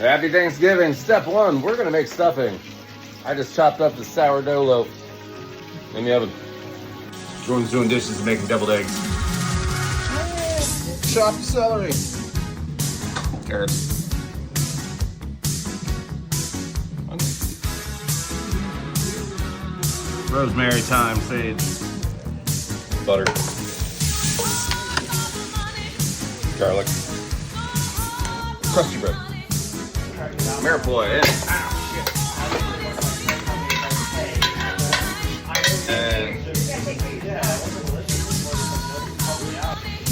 Happy Thanksgiving. Step one, we're gonna make stuffing. I just chopped up the sourdough loaf in the oven. Jordan's doing dishes and making deviled eggs. Chopped celery. Carrots. Rosemary, thyme, sage. Butter. Garlic. Crusty bread. Maripoi in. And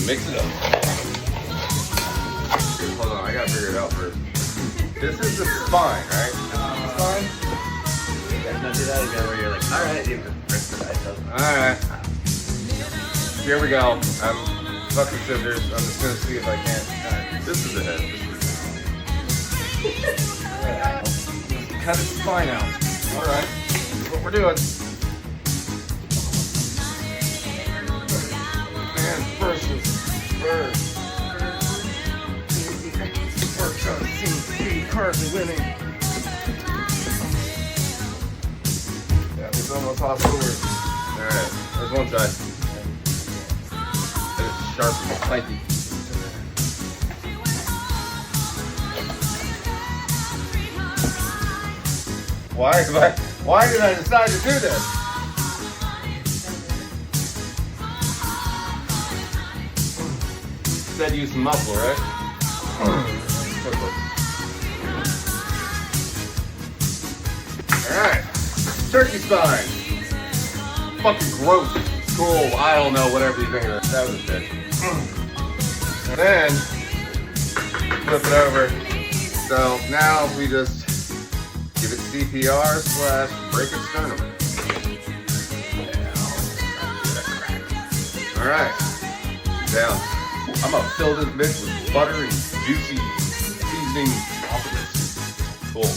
mix it up. Hold on, I gotta figure it out first. This is the spine, right? Spine? You guys not do that again where you're like, alright, you can rip the knife out. Alright. Here we go. Fuck the scissors. I'm just gonna see if I can't. This is the head. Cut its spine out. Alright. That's what we're doing. Man, first is first. First on CC currently winning. Yeah, it's almost off forward. Alright, there's one side. It's sharp and spiky. Why did I decide to do this? Said use some muscle, right? Alright. Turkey spine. Fucking gross. Cool. I don't know, whatever you think of it. That was a bitch. And then flip it over. So now we just give it CPR / break its sternum. Alright. Down. I'm gonna fill this bitch with butter and juicy seasoning off of this. Cool.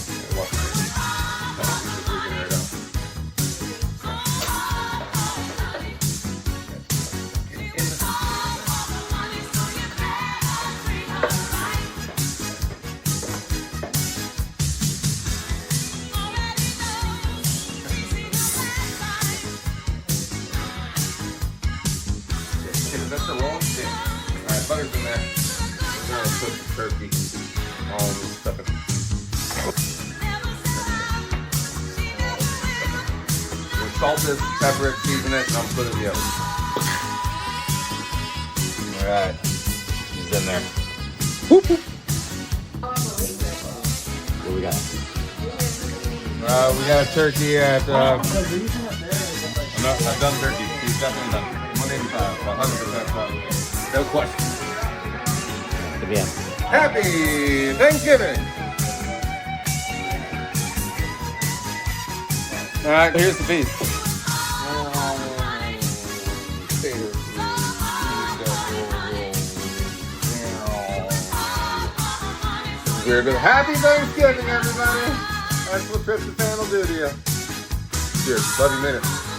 That's the wrong thing. Alright, butter's in there. We're gonna put the turkey all in this stuff. We'll salt this, pepper it, season it, and I'll put it in the oven. Alright. He's in there. Whoop, whoop. What do we got? We got a turkey at no, I've done turkey. He's definitely done. 185, 100%. No question. Again. Happy Thanksgiving! Alright, here's the piece. Very good. Happy Thanksgiving, everybody! That's what Tristan will do to you. Cheers. Love you, minutes.